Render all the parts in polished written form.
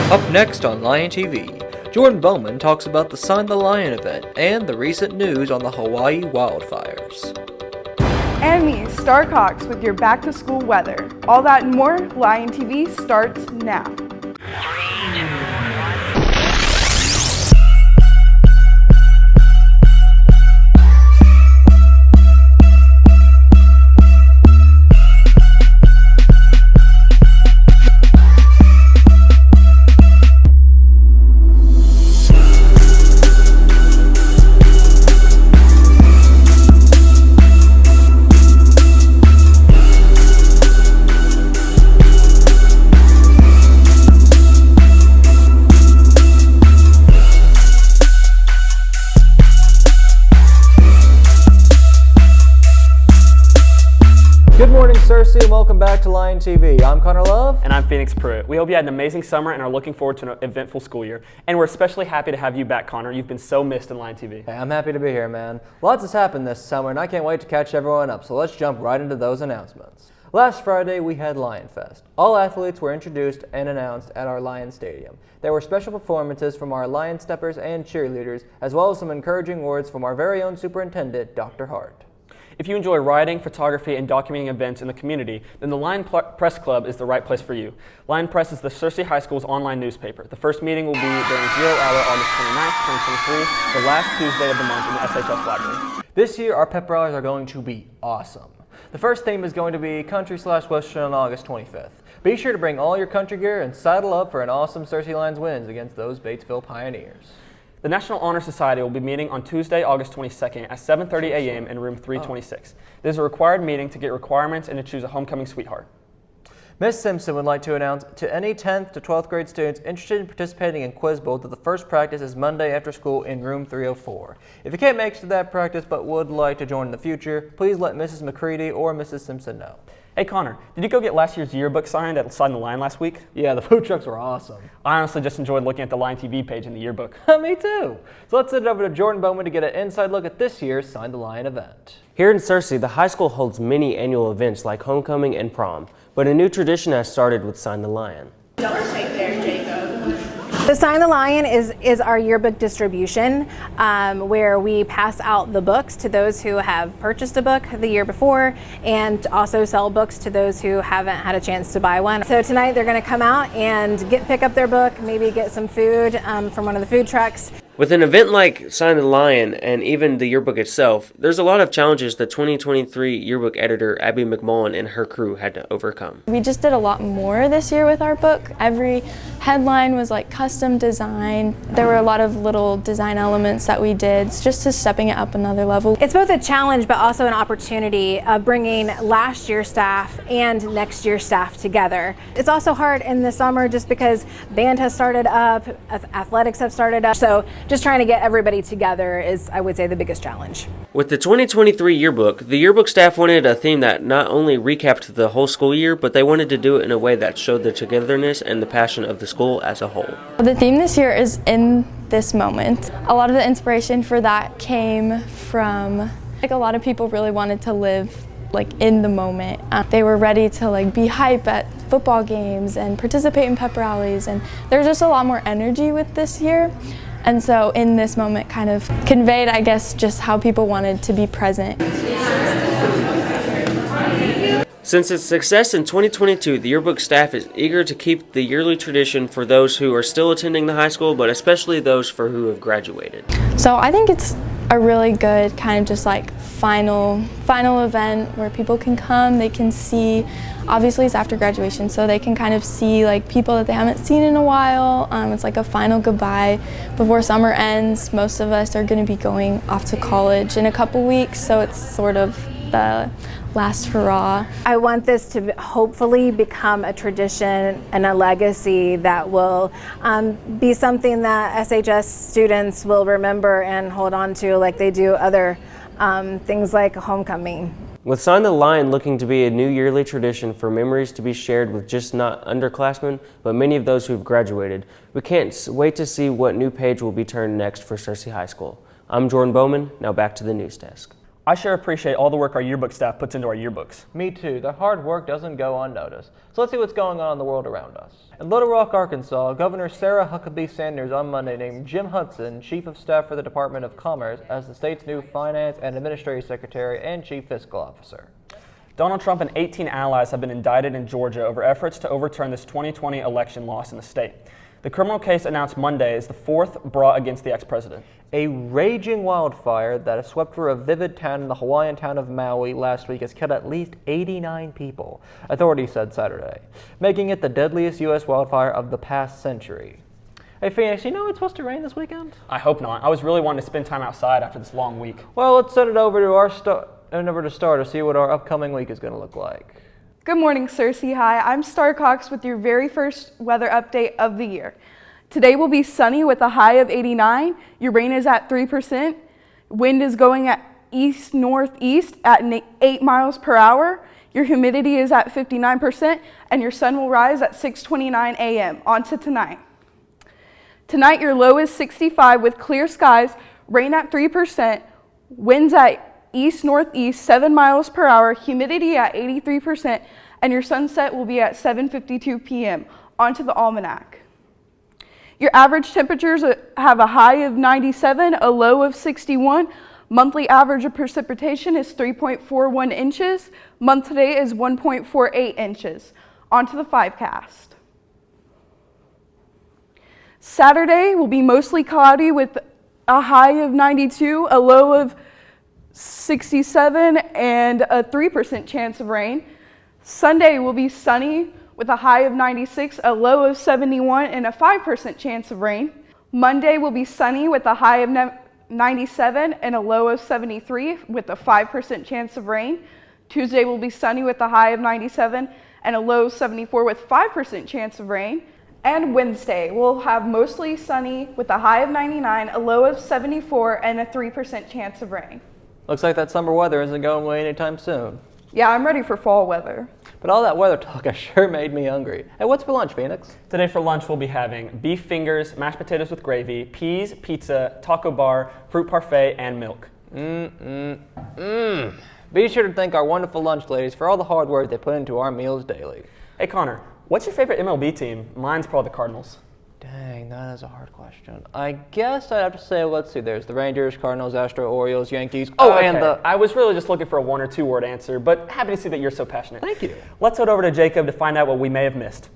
Up next on Lion TV, Jordan Bowman talks about the Sign the Lion event and the recent news on the Hawaii wildfires. And me, Starcox, with your back-to-school weather. All that and more, Lion TV starts now. Good morning, Cersei, and welcome back to Lion TV. I'm Connor Love. And I'm Phoenix Pruitt. We hope you had an amazing summer and are looking forward to an eventful school year. And we're especially happy to have you back, Connor. You've been so missed in Lion TV. Hey, I'm happy to be here, man. Lots has happened this summer, and I can't wait to catch everyone up, so let's jump right into those announcements. Last Friday, we had Lion Fest. All athletes were introduced and announced at our Lion Stadium. There were special performances from our Lion Steppers and cheerleaders, as well as some encouraging words from our very own superintendent, Dr. Hart. If you enjoy writing, photography, and documenting events in the community, then the Lion Press Club is the right place for you. Lion Press is the Cersei High School's online newspaper. The first meeting will be during 0 hour August 29th, 2023, the last Tuesday of the month in the SHS library. This year, our pep rallies are going to be awesome. The first theme is going to be Country/Western on August 25th. Be sure to bring all your country gear and saddle up for an awesome Cersei Lions wins against those Batesville Pioneers. The National Honor Society will be meeting on Tuesday, August 22nd at 7:30 a.m. in room 326. This is a required meeting to get requirements and to choose a homecoming sweetheart. Ms. Simpson would like to announce to any 10th to 12th grade students interested in participating in Quiz Bowl that the first practice is Monday after school in room 304. If you can't make it to that practice but would like to join in the future, please let Mrs. McCready or Mrs. Simpson know. Hey Connor, did you go get last year's yearbook signed at Sign the Lion last week? Yeah, the food trucks were awesome. I honestly just enjoyed looking at the Lion TV page in the yearbook. Me too. So let's send it over to Jordan Bowman to get an inside look at this year's Sign the Lion event. Here in Cersei, the high school holds many annual events like homecoming and prom, but a new tradition has started with Sign the Lion. The Sign the Lion is our yearbook distribution where we pass out the books to those who have purchased a book the year before and also sell books to those who haven't had a chance to buy one. So tonight they're going to come out and pick up their book, maybe get some food from one of the food trucks. With an event like Sign the Lion and even the yearbook itself, there's a lot of challenges the 2023 yearbook editor Abby McMullen and her crew had to overcome. We just did a lot more this year with our book. Every headline was like custom design. There were a lot of little design elements that we did just to stepping it up another level. It's both a challenge but also an opportunity of bringing last year's staff and next year's staff together. It's also hard in the summer just because band has started up, athletics have started up, so just trying to get everybody together is, I would say, the biggest challenge. With the 2023 yearbook, the yearbook staff wanted a theme that not only recapped the whole school year, but they wanted to do it in a way that showed the togetherness and the passion of the school as a whole. The theme this year is in this moment. A lot of the inspiration for that came from, a lot of people really wanted to live in the moment. They were ready to be hype at football games and participate in pep rallies, and there's just a lot more energy with this year. And so in this moment kind of conveyed, I guess, just how people wanted to be present. Since its success in 2022, the yearbook staff is eager to keep the yearly tradition for those who are still attending the high school, but especially those for who have graduated. So I think it's a really good kind of just final event where people can come, they can see, obviously it's after graduation, so they can kind of see people that they haven't seen in a while. It's like a final goodbye before summer ends. Most of us are going to be going off to college in a couple weeks, so it's sort of the last hurrah. I want this to hopefully become a tradition and a legacy that will be something that SHS students will remember and hold on to like they do other things like homecoming. With Sign the Lion looking to be a new yearly tradition for memories to be shared with just not underclassmen, but many of those who've graduated, we can't wait to see what new page will be turned next for Cersei High School. I'm Jordan Bowman, now back to the news desk. I sure appreciate all the work our yearbook staff puts into our yearbooks. Me too. Their hard work doesn't go unnoticed. So let's see what's going on in the world around us. In Little Rock, Arkansas, Governor Sarah Huckabee Sanders on Monday named Jim Hudson Chief of Staff for the Department of Commerce as the state's new Finance and Administrative Secretary and Chief Fiscal Officer. Donald Trump and 18 allies have been indicted in Georgia over efforts to overturn this 2020 election loss in the state. The criminal case announced Monday is the fourth brought against the ex-president. A raging wildfire that has swept through a vivid town in the Hawaiian town of Maui last week has killed at least 89 people, authorities said Saturday, making it the deadliest U.S. wildfire of the past century. Hey Phoenix, you know it's supposed to rain this weekend? I hope not. I was really wanting to spend time outside after this long week. Well, let's send it over to our Star to see what our upcoming week is going to look like. Good morning, Cersei High. I'm Star Cox with your very first weather update of the year. Today will be sunny with a high of 89. Your rain is at 3%. Wind is going at east-northeast at 8 miles per hour. Your humidity is at 59%, and your sun will rise at 6:29 a.m. On to tonight. Tonight, your low is 65 with clear skies, rain at 3%, winds at east-northeast 7 miles per hour, humidity at 83%, and your sunset will be at 7:52 p.m. On to the almanac. Your average temperatures have a high of 97, a low of 61. Monthly average of precipitation is 3.41 inches. Month today is 1.48 inches. On to the 5cast. Saturday will be mostly cloudy with a high of 92, a low of 67, and a 3% chance of rain. Sunday will be sunny with a high of 96, a low of 71, and a 5% chance of rain. Monday will be sunny with a high of 97 and a low of 73 with a 5% chance of rain. Tuesday will be sunny with a high of 97 and a low of 74 with 5% chance of rain. And Wednesday we'll have mostly sunny with a high of 99, a low of 74, and a 3% chance of rain. Looks like that summer weather isn't going away anytime soon. Yeah, I'm ready for fall weather. But all that weather talk has sure made me hungry. Hey, what's for lunch, Phoenix? Today for lunch we'll be having beef fingers, mashed potatoes with gravy, peas, pizza, taco bar, fruit parfait, and milk. Be sure to thank our wonderful lunch ladies for all the hard work they put into our meals daily. Hey Connor, what's your favorite MLB team? Mine's probably the Cardinals. Dang, that is a hard question. I guess I'd have to say, let's see, there's the Rangers, Cardinals, Astros, Orioles, Yankees. And I was really just looking for a 1 or 2 word answer, but happy to see that you're so passionate. Thank you. Let's head over to Jacob to find out what we may have missed.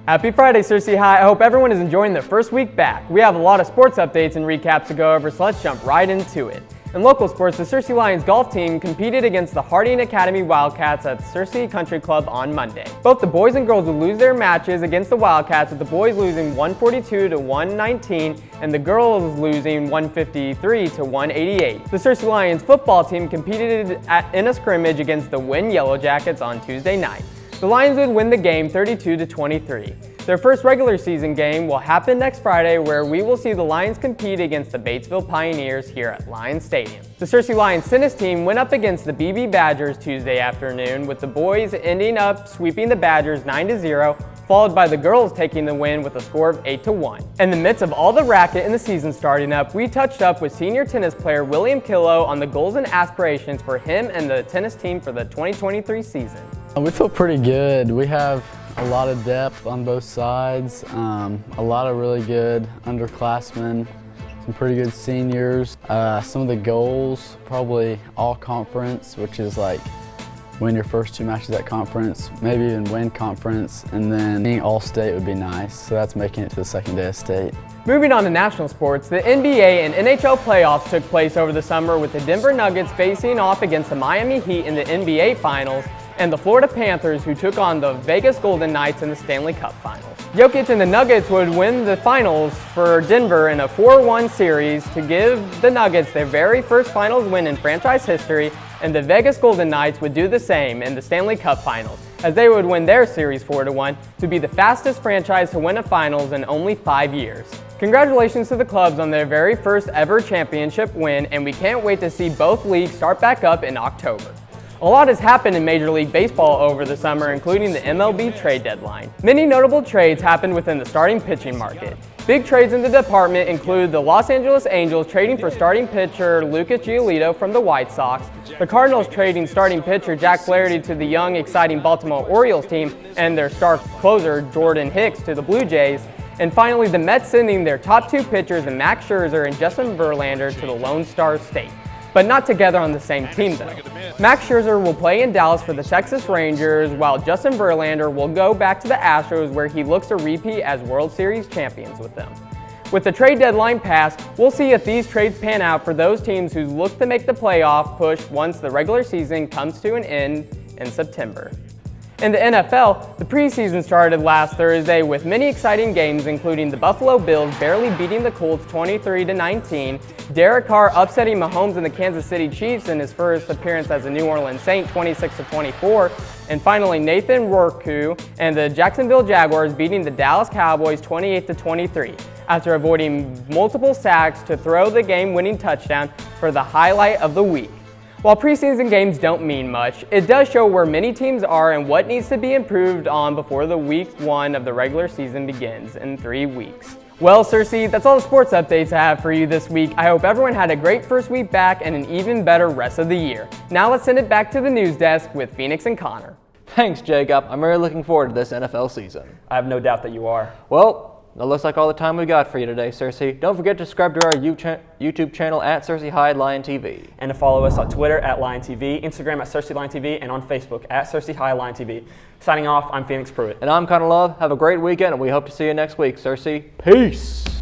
Happy Friday, Cersei High. I hope everyone is enjoying their first week back. We have a lot of sports updates and recaps to go over, so let's jump right into it. In local sports, the Cersei Lions golf team competed against the Harding Academy Wildcats at Cersei Country Club on Monday. Both the boys and girls would lose their matches against the Wildcats, with the boys losing 142 to 119 and the girls losing 153 to 188. The Cersei Lions football team competed in a scrimmage against the Wynn Yellow Jackets on Tuesday night. The Lions would win the game 32 to 23. Their first regular season game will happen next Friday, where we will see the Lions compete against the Batesville Pioneers here at Lions Stadium. The Cersei Lions tennis team went up against the BB Badgers Tuesday afternoon, with the boys ending up sweeping the Badgers 9-0, followed by the girls taking the win with a score of 8-1. In the midst of all the racket in the season starting up, we touched up with senior tennis player William Killow on the goals and aspirations for him and the tennis team for the 2023 season. We feel pretty good. We have a lot of depth on both sides, a lot of really good underclassmen, some pretty good seniors. Some of the goals, probably all conference, which is like win your first 2 matches at conference, maybe even win conference, and then being all state would be nice. So that's making it to the second day of state. Moving on to national sports, the NBA and NHL playoffs took place over the summer, with the Denver Nuggets facing off against the Miami Heat in the NBA Finals, and the Florida Panthers, who took on the Vegas Golden Knights in the Stanley Cup Finals. Jokic and the Nuggets would win the finals for Denver in a 4-1 series to give the Nuggets their very first finals win in franchise history, and the Vegas Golden Knights would do the same in the Stanley Cup Finals, as they would win their series 4-1 to be the fastest franchise to win a finals in only 5 years. Congratulations to the clubs on their very first ever championship win, and we can't wait to see both leagues start back up in October. A lot has happened in Major League Baseball over the summer, including the MLB trade deadline. Many notable trades happened within the starting pitching market. Big trades in the department include the Los Angeles Angels trading for starting pitcher Lucas Giolito from the White Sox, the Cardinals trading starting pitcher Jack Flaherty to the young, exciting Baltimore Orioles team, and their star closer Jordan Hicks to the Blue Jays, and finally the Mets sending their top 2 pitchers in Max Scherzer and Justin Verlander to the Lone Star State. But not together on the same team though. Max Scherzer will play in Dallas for the Texas Rangers, while Justin Verlander will go back to the Astros, where he looks to repeat as World Series champions with them. With the trade deadline passed, we'll see if these trades pan out for those teams who look to make the playoff push once the regular season comes to an end in September. In the NFL, the preseason started last Thursday with many exciting games, including the Buffalo Bills barely beating the Colts 23-19, Derek Carr upsetting Mahomes and the Kansas City Chiefs in his first appearance as a New Orleans Saint 26-24, and finally Nathan Rourke and the Jacksonville Jaguars beating the Dallas Cowboys 28-23 after avoiding multiple sacks to throw the game-winning touchdown for the highlight of the week. While preseason games don't mean much, it does show where many teams are and what needs to be improved on before the week 1 of the regular season begins in 3 weeks. Well, Cersei, that's all the sports updates I have for you this week. I hope everyone had a great first week back and an even better rest of the year. Now let's send it back to the news desk with Phoenix and Connor. Thanks, Jacob. I'm really looking forward to this NFL season. I have no doubt that you are. Well, that looks like all the time we got for you today, Cersei. Don't forget to subscribe to our YouTube channel at Cersei High Lion TV. And to follow us on Twitter at Lion TV, Instagram at Cersei Lion TV, and on Facebook at Cersei High Lion TV. Signing off, I'm Phoenix Pruitt. And I'm Connor Love. Have a great weekend, and we hope to see you next week, Cersei. Peace!